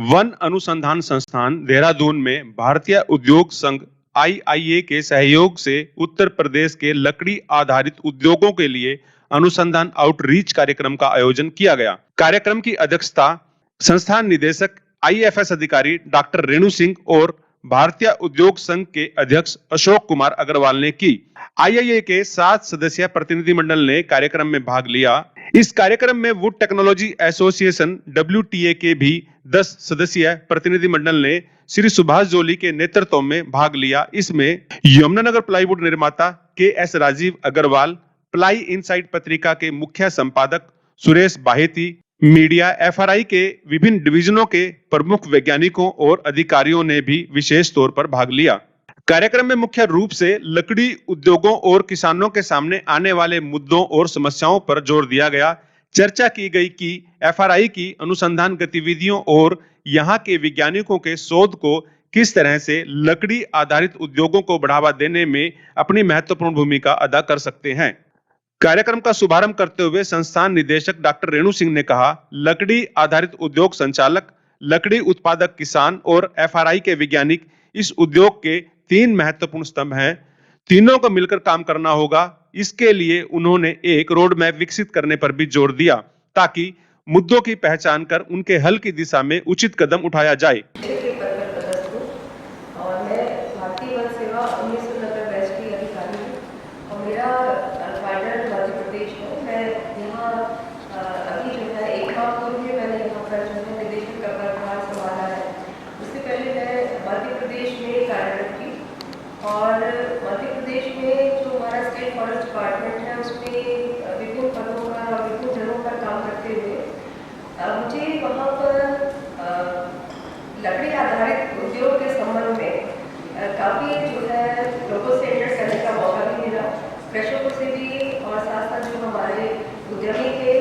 One अनुसंधान संस्थान देहरादून में भारतीय उद्योग संघ आईआईए के सहयोग से उत्तर प्रदेश के लकड़ी आधारित उद्योगों के लिए अनुसंधान आउटरीच कार्यक्रम का आयोजन किया गया। कार्यक्रम की अध्यक्षता संस्थान निदेशक आईएफएस अधिकारी डॉक्टर रेणु सिंह और भारतीय उद्योग संघ के अध्यक्ष अशोक कुमार अग्रवाल ने की। आईआईए के 7 सदस्यीय प्रतिनिधिमंडल ने कार्यक्रम में भाग लिया। इस कार्यक्रम में वुड टेक्नोलॉजी एसोसिएशन WTA के भी 10 सदस्यीय प्रतिनिधिमंडल ने श्री सुभाष जोली के नेतृत्व में भाग लिया। इसमें यमुनानगर प्लाईवुड निर्माता KS Rajiv Agarwal, ply insight पत्रिका के मुख्य संपादक सुरेश बाहेती, मीडिया FRI के विभिन्न डिवीजनों के प्रमुख वैज्ञानिकों और अधिकारियों ने भी विशेष तौर पर भाग लिया। कार्यक्रम में मुख्य रूप से लकड़ी उद्योगों और किसानों के सामने आने वाले मुद्दों और समस्याओं पर जोर दिया गया। चर्चा की गई कि FRI की अनुसंधान गतिविधियों और यहाँ के वैज्ञानिकों के शोध को किस तरह से लकड़ी आधारित उद्योगों को बढ़ावा देने में अपनी महत्वपूर्ण भूमिका अदा कर सकते हैं। कार्यक्रम का शुभारंभ करते हुए संस्थान निदेशक डॉक्टर रेणु सिंह ने कहा, लकड़ी आधारित उद्योग संचालक, लकड़ी उत्पादक किसान और FRI के वैज्ञानिक इस उद्योग के 3 महत्वपूर्ण स्तंभ हैं। तीनों को मिलकर काम करना होगा। इसके लिए उन्होंने एक रोड मैप विकसित करने पर भी जोर दिया ताकि मुद्दों की पहचान कर उनके हल की दिशा में उचित कदम उठाया जाए। और मैं भारतीय वन सेवा 1990 बैच की अधिकारी हूँ और मेरा ट्राइडल मध्य प्रदेश है। मैं यहाँ अभी जो है 1 माह पूर्व में मैंने यहाँ पर जो है निदेशक का कार्यभार संभाला है। उससे पहले मैं मध्य प्रदेश में कार्यरत थी और मध्य प्रदेश में जो हमारा स्टेट फॉरेस्ट डिपार्टमेंट है उसमें विभिन्न पदों पर और विभिन्न जगहों पर काम करते हुए मुझे वहाँ पर लकड़ी आधारित उद्योग के संबंध में काफ़ी जो है लोगों से इंटरेस्ट करने का मौका भी मिला, कृषकों से भी और साथ साथ जो हमारे उद्यमी थे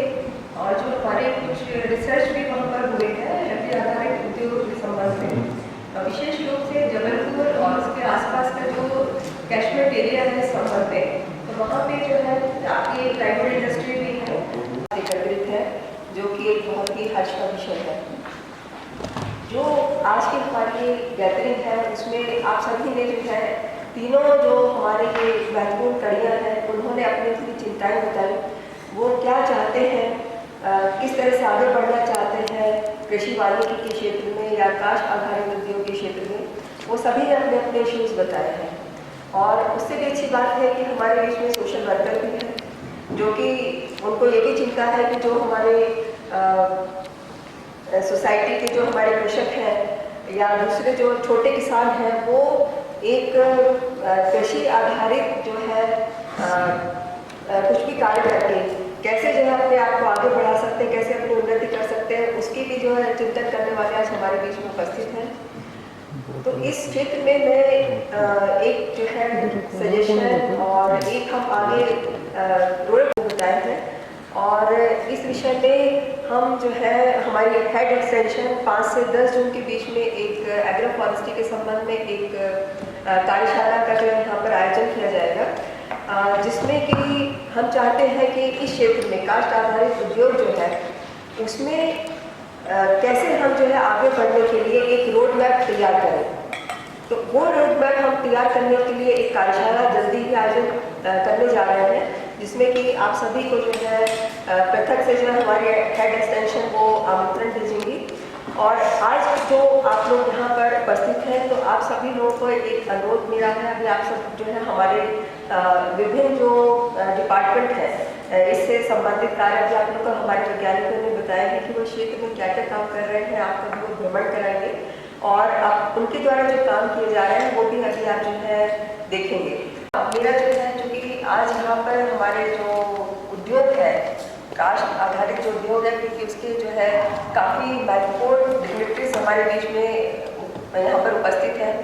और जो हमारे कुछ रिसर्च भी वहाँ पर हुए हैं लकड़ी आधारित उद्योग के संबंध में। विशेष रूप से जबलपुर और उसके आसपास का जो कैशमेंट एरिया है इस संबंध में, तो वहाँ पे जो है आपकी प्लाईवुड इंडस्ट्री भी है एकत्रित है, जो कि एक बहुत ही हर्ष का विषय है। जो आज की हमारी गैदरिंग है उसमें आप सभी ने जो है तीनों जो हमारे ये महत्वपूर्ण कड़ियाँ हैं उन्होंने अपनी अपनी चिंताएं बताई, वो क्या चाहते हैं, किस तरह से आगे बढ़ना चाहते हैं कृषि वानिकी के क्षेत्र में या काष्ठ आधारित उद्योग के क्षेत्र में, वो सभी ने अपने अपने इश्यूज बताए हैं। और उससे भी अच्छी बात है कि हमारे बीच में सोशल वर्कर भी हैं जो कि उनको ये भी चिंता है कि जो हमारे सोसाइटी के जो हमारे कृषक हैं या दूसरे जो छोटे किसान हैं वो एक कृषि आधारित जो है कुछ भी कार्य करके कैसे जो है अपने आप को आगे बढ़ा सकते हैं, कैसे अपनी उन्नति कर सकते हैं, उसकी भी जो है चिंतन करने वाले आज हमारे बीच में उपस्थित हैं। तो इस क्षेत्र में मैं एक जो है सजेशन और एक हम आगे रोड बताए हैं और इस विषय में हम जो है हमारी हेड एक्सटेंशन 5 से 10 जून के बीच में एक एग्रो फॉरेस्ट्री के संबंध में एक कार्यशाला का जो है यहाँ पर आयोजन किया जाएगा, जिसमें कि हम चाहते हैं कि इस क्षेत्र में काष्ठ आधारित उद्योग जो है उसमें कैसे हम जो है आगे बढ़ने के लिए एक रोड मैप तैयार करें। तो वो रोड मैप हम तैयार करने के लिए एक कार्यशाला जल्दी ही आयोजन करने जा रहे हैं, जिसमें कि आप सभी को जो है पृथक से जो है हमारे हेड एक्सटेंशन वो आमंत्रण भेजेंगी। और आज जो आप लोग यहाँ पर उपस्थित हैं तो आप सभी लोगों को एक अनुरोध मेरा है, अभी आप सब जो है हमारे विभिन्न जो डिपार्टमेंट है इससे संबंधित कार्य भी आप लोग को हमारे वैज्ञानिकों ने बताया है कि वो क्षेत्र में क्या क्या काम कर रहे हैं, आपका भी भ्रमण कराएंगे और आप उनके द्वारा जो काम किए जा रहे हैं वो भी अभी आप जो है देखेंगे। मेरा जो है चूँकि आज यहाँ पर हमारे जो उद्योग है काष्ठ आधारित जो उद्योग है क्योंकि उसके जो है काफ़ी महत्वपूर्ण डिग्निटरीज हमारे बीच में यहाँ पर उपस्थित हैं,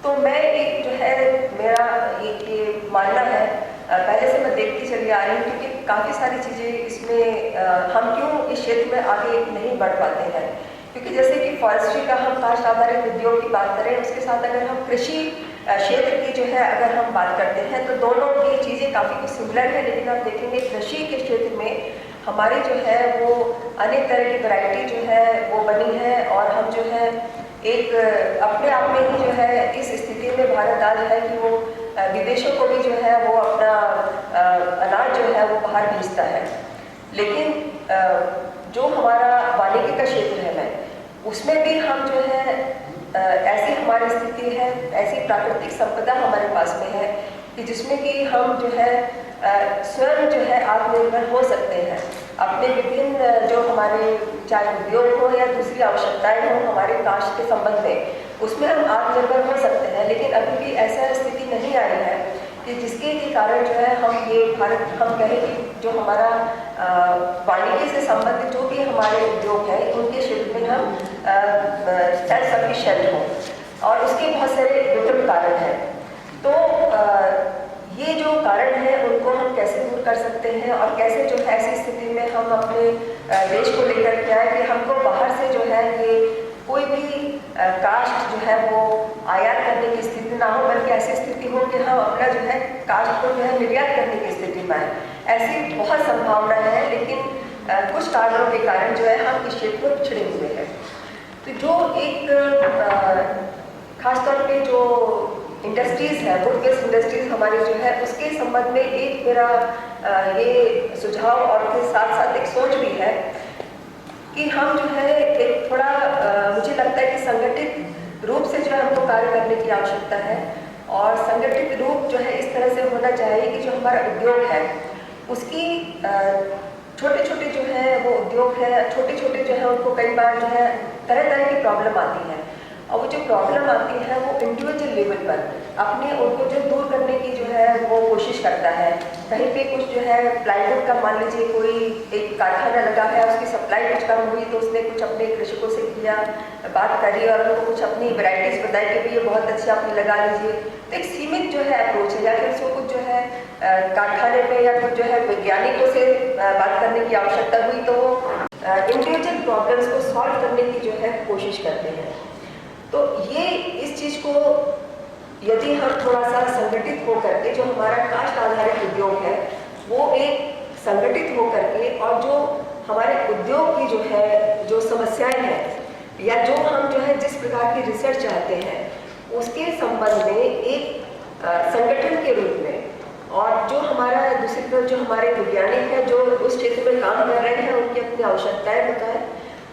तो मैं एक जो है मेरा ये मानना है पहले से मैं देखती चली आ रही हूँ क्योंकि काफ़ी सारी चीज़ें इसमें हम क्यों इस क्षेत्र में आगे नहीं बढ़ पाते हैं, क्योंकि जैसे कि फॉरेस्ट्री का हम काष्ठ आधारित उद्योग की बात करें उसके साथ अगर हम कृषि क्षेत्र की जो है अगर हम बात करते हैं तो दोनों की चीज़ें काफ़ी कुछ सिमिलर है, लेकिन आप देखेंगे कृषि के क्षेत्र में हमारी जो है वो अनेक तरह की वैरायटी जो है वो बनी है और हम जो है एक अपने आप में ही जो है इस स्थिति में भारत आज है कि वो विदेशों को भी जो है वो अपना अनाज जो है वो बाहर भेजता है। लेकिन जो हमारा वानिकी का क्षेत्र है उसमें भी हम जो है ऐसी हमारी स्थिति है, ऐसी प्राकृतिक संपदा हमारे पास में है कि जिसमें कि हम जो है स्वयं जो है आत्मनिर्भर हो सकते हैं। अपने विभिन्न जो हमारे चाहे उद्योग हो या दूसरी आवश्यकताएं हो हमारे कास्ट के संबंध में, उसमें हम आत्मनिर्भर हो सकते हैं। लेकिन अभी भी ऐसा स्थिति नहीं आई है कि जिसके के कारण जो है हम ये भारत हम कहें कि जो हमारा वानिकी से संबंधित जो भी हमारे उद्योग हैं उनके क्षेत्र में हम सेल्फ सफिशिएंट हों। और उसके बहुत सारे विभिन्न कारण हैं। तो ये जो कारण है उनको हम कैसे दूर कर सकते हैं और कैसे जो है ऐसी स्थिति में हम अपने देश को लेकर के आए कि हमको बाहर से जो है ये कोई भी कास्ट जो है वो आयात करने की स्थिति ना हो, बल्कि ऐसी स्थिति हो कि हम अपना जो है कास्ट को जो है निर्यात करने की स्थिति में आए। ऐसी बहुत संभावनाएं हैं, लेकिन कुछ कारणों के कारण जो है हम इस क्षेत्र में पिछड़े हुए हैं। तो जो एक खासतौर पे जो इंडस्ट्रीज है, वुड बेस्ड इंडस्ट्रीज हमारी जो है उसके संबंध में एक मेरा ये सुझाव और उसके साथ साथ एक सोच भी है कि हम जो है एक थोड़ा मुझे लगता है कि संगठित रूप से जो है हमको कार्य करने की आवश्यकता है। और संगठित रूप जो है इस तरह से होना चाहिए कि जो हमारा उद्योग है उसकी छोटे छोटे जो है वो उद्योग है, छोटे छोटे जो है उनको कई बार जो है तरह तरह की प्रॉब्लम आती है और वो जो प्रॉब्लम आती है वो इंडिविजुअल लेवल पर अपने उनको जो दूर करने की जो है वो कोशिश करता है। कहीं पे कुछ जो है प्लाईवुड का मान लीजिए कोई एक कारखाना लगा है, उसकी सप्लाई कुछ कम हुई तो उसने कुछ अपने कृषकों से किया, बात करी और उनको कुछ अपनी वैरायटीज बताई कि भाई ये बहुत अच्छी आपने लगा लीजिए। तो एक सीमित जो है अप्रोच है, या फिर उसको कुछ जो है कारखाने में या कुछ जो है वैज्ञानिकों से बात करने की आवश्यकता हुई तो वो इंडिविजुअल प्रॉब्लम्स को सॉल्व करने की जो है कोशिश करते हैं। तो ये इस चीज़ को यदि हम थोड़ा सा संगठित होकर के जो हमारा कास्ट आधारित उद्योग है वो एक संगठित होकर के और जो हमारे उद्योग की जो है जो समस्याएं हैं या जो हम जो है जिस प्रकार की रिसर्च चाहते हैं उसके संबंध में एक संगठन के रूप में और जो हमारा दूसरी तरफ जो हमारे वैज्ञानिक हैं जो उस क्षेत्र में काम कर रहे हैं उनकी अपनी आवश्यकताएं बताएं।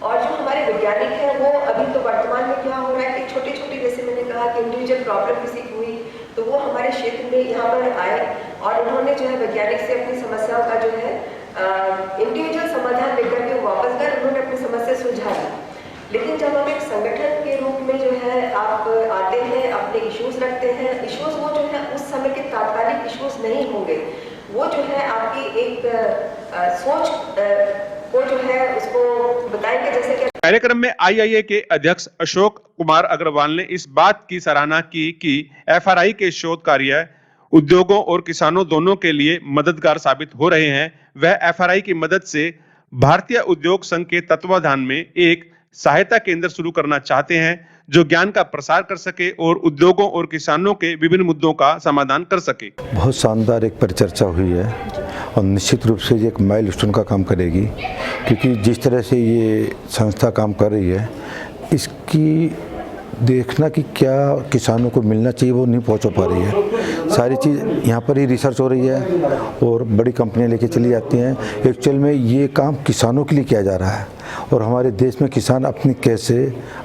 और जो हमारे वैज्ञानिक हैं वो अभी तो वर्तमान में क्या हो रहा है कि छोटी छोटी जैसे मैंने कहा कि इंडिविजुअल प्रॉब्लम किसी की हुई तो वो हमारे क्षेत्र में यहाँ पर आए और उन्होंने जो है वैज्ञानिक से अपनी समस्याओं का जो है इंडिविजुअल समाधान लेकर के वापस गए, उन्होंने अपनी समस्या सुलझाई। लेकिन जब हम एक संगठन के रूप में जो है आप आते हैं, अपने इश्यूज रखते हैं, इश्यूज वो जो है उस समय के तात्कालिक इश्यूज नहीं होंगे, वो जो है आपकी एक सोच को जो है उसको बताएंगे। जैसे कि कार्यक्रम में आईआईए के अध्यक्ष अशोक कुमार अग्रवाल ने इस बात की सराहना की कि एफआरआई के शोध कार्य उद्योगों और किसानों दोनों के लिए मददगार साबित हो रहे हैं। वह एफआरआई की मदद से भारतीय उद्योग संघ के तत्वाधान में एक सहायता केंद्र शुरू करना चाहते हैं जो ज्ञान का प्रसार कर सके और उद्योगों और किसानों के विभिन्न मुद्दों का समाधान कर सके। बहुत शानदार एक परिचर्चा हुई है और निश्चित रूप से ये एक माइलस्टोन का काम करेगी, क्योंकि जिस तरह से ये संस्था काम कर रही है इसकी देखना कि क्या किसानों को मिलना चाहिए वो नहीं पहुंच पा रही है। सारी चीज़ यहाँ पर ही रिसर्च हो रही है और बड़ी कंपनियाँ लेके चली जाती हैं। एक्चुअल में ये काम किसानों के लिए किया जा रहा है और हमारे देश में किसान अपनी कैसे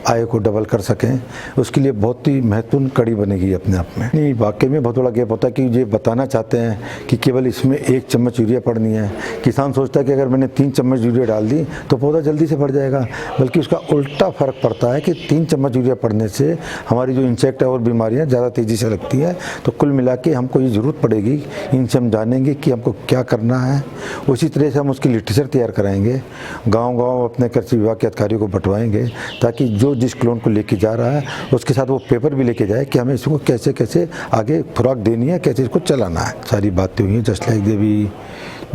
आय को डबल कर सकें उसके लिए बहुत ही महत्वपूर्ण कड़ी बनेगी अपने आप में। नहीं, वाकई में बहुत बड़ा गैप होता है कि ये बताना चाहते हैं कि केवल इसमें 1 चम्मच यूरिया पड़नी है। किसान सोचता है कि अगर मैंने 3 चम्मच यूरिया डाल दी तो पौधा जल्दी से बढ़ जाएगा, बल्कि उसका उल्टा फ़र्क पड़ता है कि 3 चम्मच यूरिया पड़ने से हमारी जो इंसेक्ट और बीमारियाँ ज़्यादा तेज़ी से लगती है। तो कुल मिला के हमको ये ज़रूरत पड़ेगी, इनसे हम जानेंगे कि हमको क्या करना है। उसी तरह से हम उसकी लिटरेचर तैयार कराएंगे, गाँव-गाँव अपने कृषि विभाग के अधिकारियों को बंटवाएंगे ताकि जो जिस क्लोन को लेके जा रहा है उसके साथ वो पेपर भी लेके जाए कि हमें इसको कैसे कैसे आगे खुराक देनी है, कैसे इसको चलाना है। सारी बातें हुई हैं। जस्ट लाइक देवी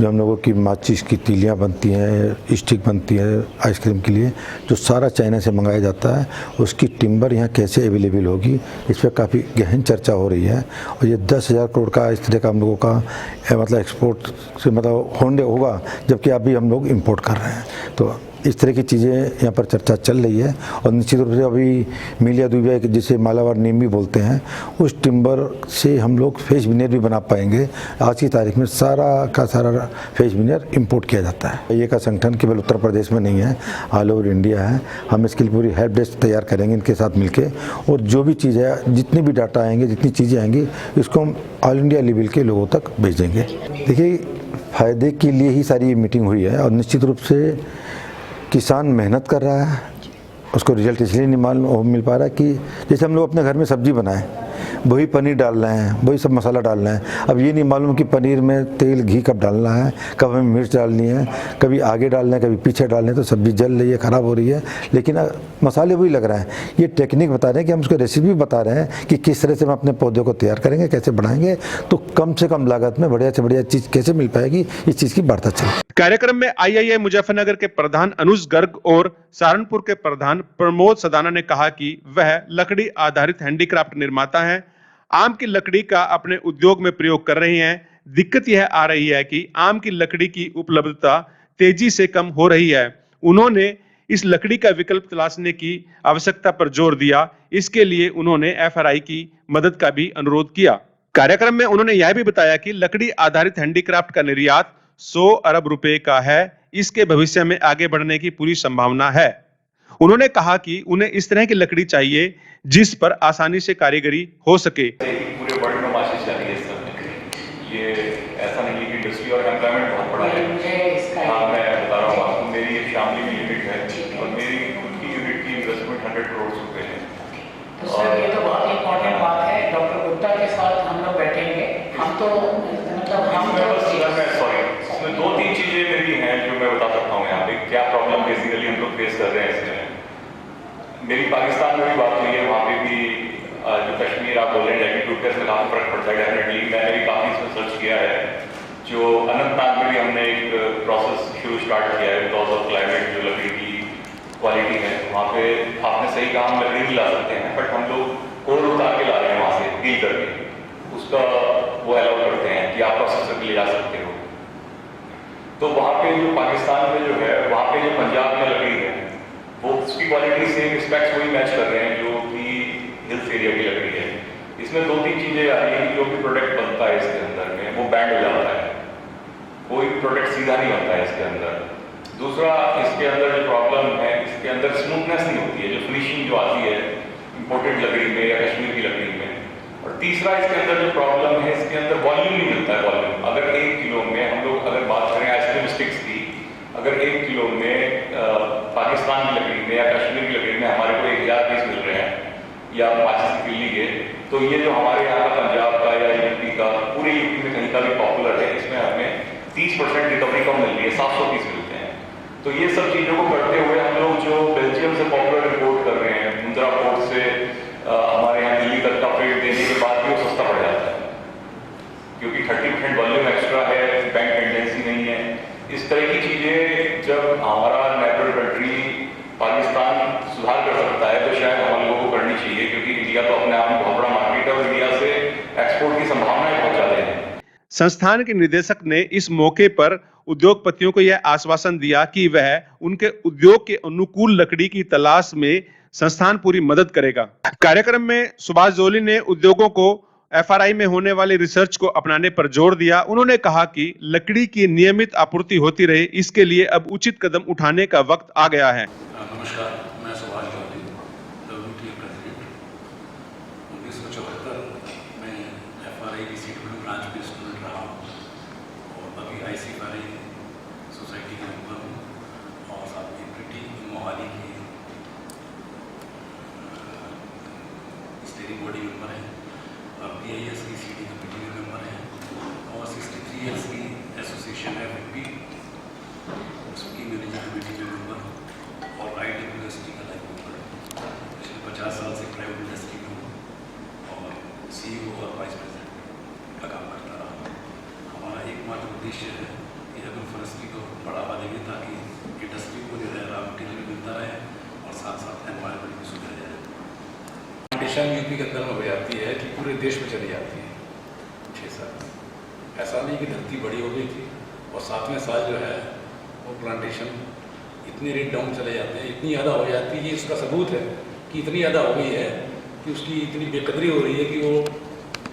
जो हम लोगों की माचिस की तीलियाँ बनती हैं, स्टिक बनती है आइसक्रीम के लिए, जो सारा चाइना से मंगाया जाता है, उसकी टिम्बर यहाँ कैसे अवेलेबल होगी, इस पर काफ़ी गहन चर्चा हो रही है। और ये 10,000 करोड़ का इस तरह का हम लोगों का मतलब एक्सपोर्ट से मतलब होने होगा, जबकि अभी हम लोग इंपोर्ट कर रहे हैं। तो इस तरह की चीज़ें यहाँ पर चर्चा चल रही है। और निश्चित रूप से अभी मिलिया दुबिया जिसे मालाबार नीम भी बोलते हैं, उस टिम्बर से हम लोग फेस विनियर भी बना पाएंगे। आज की तारीख में सारा का सारा फेस विनियर इंपोर्ट किया जाता है। ये का संगठन केवल उत्तर प्रदेश में नहीं है, ऑल ओवर इंडिया है। हम इसके लिए पूरी हेल्प डेस्क तैयार करेंगे इनके साथ मिलके, और जो भी चीज़ है, जितनी भी डाटा आएंगे, जितनी चीज़ें आएंगी, इसको हम ऑल इंडिया लेवल के लोगों तक भेजेंगे। देखिए, फ़ायदे के लिए ही सारी ये मीटिंग हुई है। और निश्चित रूप से किसान मेहनत कर रहा है, उसको रिजल्ट इसलिए नहीं मिल पा रहा है कि जैसे हम लोग अपने घर में सब्ज़ी बनाएं, वही पनीर डाल रहे हैं, वही सब मसाला डाल रहे हैं। अब ये नहीं मालूम कि पनीर में तेल घी कब डालना है, कब हमें मिर्च डालनी है, कभी आगे डालना है, कभी पीछे डालना है, तो सब्ज़ी जल रही है, ख़राब हो रही है, लेकिन मसाले वही लग रहे हैं। ये टेक्निक बता रहे हैं कि हम उसको रेसिपी बता रहे हैं कि किस तरह से हम अपने पौधे को तैयार करेंगे, कैसे बढ़ाएंगे, तो कम से कम लागत में बढ़िया से बढ़िया चीज़ कैसे मिल पाएगी, इस चीज़ की वार्ता चले। कार्यक्रम में आईआईए मुजफ्फरनगर के प्रधान अनुज गर्ग और सहारनपुर के प्रधान प्रमोद सदाना ने कहा कि वह लकड़ी आधारित हैंडीक्राफ्ट निर्माता हैं, आम की लकड़ी का अपने उद्योग में प्रयोग कर रही हैं। दिक्कत यह आ रही है कि आम की लकड़ी की उपलब्धता तेजी से कम हो रही है। उन्होंने इस लकड़ी का विकल्प तलाशने की आवश्यकता पर जोर दिया। इसके लिए उन्होंने एफआरआई की मदद का भी अनुरोध किया। कार्यक्रम में उन्होंने यह भी बताया कि लकड़ी आधारित हैंडीक्राफ्ट का निर्यात 100 अरब रुपए का है। इसके भविष्य में आगे बढ़ने की पूरी संभावना है। उन्होंने कहा कि उन्हें इस तरह की लकड़ी चाहिए जिस पर आसानी से कारीगरी हो सके। पूरे वर्ल्ड में माचिस चल रही है इस समय। ये ऐसा नहीं है कि इंडस्ट्री और एम्प्लॉयमेंट बहुत बड़ा है। हाँ, मैं बता रहा हूँ आपको, मेरी एक शामली में यूनिट है और मेरी खुद की यूनिट की इन्वेस्टमेंट 100 करोड़ रुपए है। तो सर, ये तो बहुत इंपॉर्टेंट बात है। डॉक्टर गुप्ता के साथ हम लोग बैठेंगे। हम तो मतलब हम इसमें 2-3 चीजें मेरी हैं जो मैं बता सकता हूँ यहाँ पे, क्या प्रॉब्लम बेसिकली हम लोग फेस कर रहे हैं इसमें। मेरी पाकिस्तान में भी बात हुई है, वहाँ पे भी जो कश्मीर आप बोल रहे हैं एटीट्यूड का, इसमें काफ़ी फर्क पड़ता है डेफिनेटली। मैंने भी काफ़ी इसमें सर्च किया है। जो अनंतनाग में भी हमने एक प्रोसेस शुरू स्टार्ट किया है बिकॉज ऑफ क्लाइमेट, जो लकड़ी की क्वालिटी है वहाँ पे आपने सही कहा, हम लकड़ी भी ला सकते हैं, बट हम लोग कोर उतार के ला रहे हैं वहाँ से डील करके, उसका वो अलाउ करते हैं कि आप प्रोसेस करके ले जा सकते हो। तो वहाँ पे जो पाकिस्तान में जो है, वहाँ पे जो पंजाब में लकड़ी है, वो उसकी क्वालिटी से स्पेक्स वही मैच कर रहे हैं जो कि हिल्स एरिया की लकड़ी है। इसमें 2-3 चीज़ें आ रही हैं। जो भी प्रोडक्ट बनता है इसके अंदर में वो बैंड हो जाता है, कोई प्रोडक्ट सीधा नहीं बनता है इसके अंदर। दूसरा, इसके अंदर जो प्रॉब्लम है, इसके अंदर स्मूथनेस नहीं होती है, जो फिनिशिंग जो आती है इम्पोर्टेड लकड़ी में या कश्मीर की लकड़ी में। और तीसरा, इसके अंदर जो प्रॉब्लम है, इसके अंदर वॉल्यूम नहीं मिलता है। वॉल्यूम अगर 1 किलो में हम लोग अगर बात करें आइसक्रीम स्टिक्स की, अगर 1 किलो में पाकिस्तान की लकड़ी में या कश्मीर की लकड़ी में हमारे को 1000 पीस मिल रहे हैं या माचिस की तिल्ली के, तो ये जो हमारे यहाँ का पंजाब का या यूपी का, पूरे यूपी में कहीं का भी पॉपुलर है, इसमें हमें 30% रिकवरी कम मिल रही है, 700 पीस मिलते हैं। तो ये सब चीज़ों को करते हुए हम लोग जो बेल्जियम से पॉपुलर इम्पोर्ट कर रहे हैं, मुंद्रा पोर्ट से हमारे यहाँ दिल्ली तक का फ्रेट देने के बाद भी वो सस्ता पड़ जाता है, क्योंकि 30% वॉल्यूम एक्स्ट्रा है, बैंक टेंडेंसी नहीं है। इस तरह की चीज़ें जब हमारा नेबर कंट्री पाकिस्तान सुधार कर सकता है, तो शायद हम लोगों को करनी चाहिए, क्योंकि इंडिया तो अपने आप में बहुत बड़ा मार्केट है और इंडिया से एक्सपोर्ट की संभावनाएं बहुत ज़्यादा है। संस्थान के निदेशक ने इस मौके पर उद्योगपतियों को यह आश्वासन दिया कि वह उनके उद्योग के अनुकूल लकड़ी की तलाश में संस्थान पूरी मदद करेगा। कार्यक्रम में सुभाष जोली ने उद्योगों को एफआरआई में होने वाली रिसर्च को अपनाने पर जोर दिया। उन्होंने कहा कि लकड़ी की नियमित आपूर्ति होती रहे, इसके लिए अब उचित कदम उठाने का वक्त आ गया है। नमस्कार, मैं सुभाष जोली, WTO प्रेसिडेंट। 1974 में एफआरआई की सीडब्ल्यू ब्रांच में स्टूडेंट रहा हूँ और अभी ICFRI सोसाइटी के मेंबर हूँ और साथ में प्रिटी मोहाली की स्टीयरिंग बॉडी मेंबर है और PIS की CD कमेटी में मेंबर है और 63 ईयर्स की एसोसिएशन है FIPPI, उसकी मैनेजर कमेटी में मेंबर हूँ और राइट यूनिवर्सिटी का लाइफ मेंबर है। पिछले 50 साल से प्राइवेट इंडस्ट्री में हूँ और CEO और वाइस प्रेसिडेंट का काम करता रहा हूँ। हमारा एकमात्र उद्देश्य है मिशन यूपी के अंदर में हो जाती है कि पूरे देश में चली जाती है 6 साल। ऐसा नहीं कि धरती बड़ी हो गई थी और 7वें साल जो है वो प्लांटेशन इतने रेट डाउन चले जाते हैं, इतनी ज़्यादा हो जाती है। ये इसका सबूत है कि इतनी ज़्यादा हो गई है कि उसकी इतनी बेकदरी हो रही है कि वो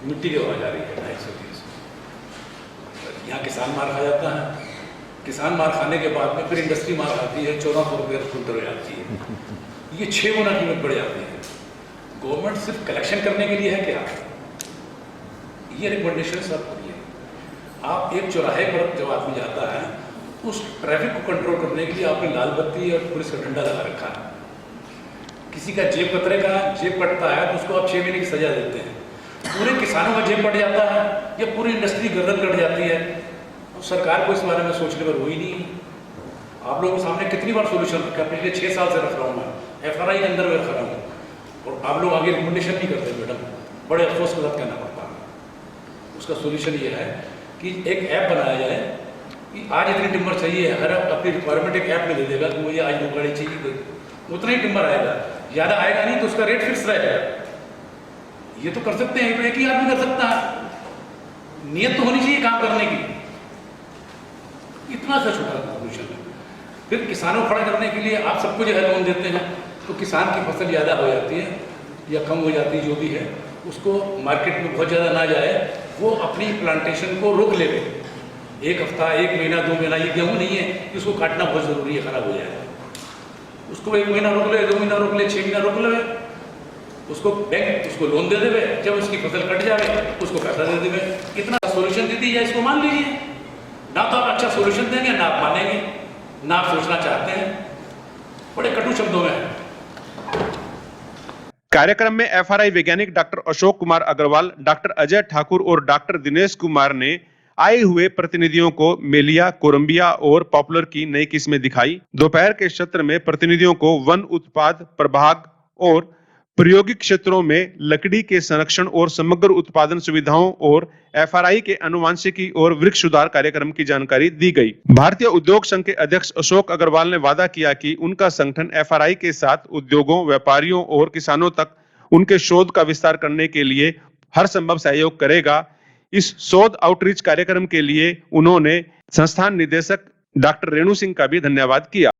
मिट्टी के हो जा रही है 250-300। यहाँ किसान मार खा जाता है, किसान मार खाने के बाद में फिर इंडस्ट्री मार खाती है, 1400 रुपये कुंटल हो जाती है। ये 6 गुना कीमत बढ़ जाती है। गवर्नमेंट सिर्फ कलेक्शन करने के लिए है क्या? ये रिकमेंडेशन सब है। आप एक चौराहे पर जब आदमी जाता है, उस ट्रैफिक को कंट्रोल करने के लिए आपने लाल बत्ती और पुलिस का डंडा लगा रखा है। किसी का जेब कतरे का जेब कटता है तो उसको आप 6 महीने की सजा देते हैं। पूरे किसानों का जेब कट जाता है या पूरी इंडस्ट्री गर्दन कट जाती है, तो सरकार को इस बारे में सोचने पर वही नहीं। आप लोगों के सामने कितनी बार सोल्यूशन रखा है, पिछले 6 साल से रख रहा हूँ मैं, FRI के अंदर में रख रहा हूँ, और आप लोग आगे रिकमेंडेशन नहीं करते मैडम। बड़े अफसोस के साथ कहना पड़ता है। उसका सोल्यूशन ये है कि एक ऐप बनाया जाए कि आज इतनी टिम्बर चाहिए, हर अपनी रिक्वायरमेंट एक ऐप में दे देगा कि मुझे आज 2 गाड़ी चाहिए, उतना ही टिम्बर आएगा, ज़्यादा आएगा नहीं तो उसका रेट फिक्स रहेगा। ये तो कर सकते हैं, तो एक ही आदमी कर सकता है। नियत तो होनी चाहिए काम करने की। इतना सा छोटा सोल्यूशन है। फिर किसानों को खड़ा करने के लिए आप सबको जो है लोन देते हैं, तो किसान की फसल ज़्यादा हो जाती है या कम हो जाती है, जो भी है उसको मार्केट में बहुत ज़्यादा ना जाए, वो अपनी प्लांटेशन को रोक ले। 1 हफ्ता, 1 महीना, 2 महीना, ये गेहूँ नहीं है कि उसको काटना बहुत ज़रूरी है, ख़राब हो जाएगा। उसको 1 महीना रोक ले, 2 महीना रोक ले, 6 महीना रोक ले, उसको बैंक उसको लोन दे देवे, जब उसकी फसल कट जाए उसको पैसा दे देवे। इतना सोल्यूशन दे दीजिए, इसको मान लीजिए। ना तो आप अच्छा सोल्यूशन देंगे, ना आप मानेंगे, ना आप सोचना चाहते हैं। बड़े कटु शब्दों में है। कार्यक्रम में FRI वैज्ञानिक डॉक्टर अशोक कुमार अग्रवाल, डॉक्टर अजय ठाकुर और डॉक्टर दिनेश कुमार ने आए हुए प्रतिनिधियों को मेलिया, कोलंबिया और पॉपुलर की नई किस्में दिखाई। दोपहर के सत्र में प्रतिनिधियों को वन उत्पाद प्रभाग और प्रायोगिक क्षेत्रों में लकड़ी के संरक्षण और समग्र उत्पादन सुविधाओं और FRI के अनुवांशिकी और वृक्ष सुधार कार्यक्रम की जानकारी दी गई। भारतीय उद्योग संघ के अध्यक्ष अशोक अग्रवाल ने वादा किया कि उनका संगठन FRI के साथ उद्योगों, व्यापारियों और किसानों तक उनके शोध का विस्तार करने के लिए हर संभव सहयोग करेगा। इस शोध आउटरीच कार्यक्रम के लिए उन्होंने संस्थान निदेशक डॉक्टर रेणु सिंह का भी धन्यवाद किया।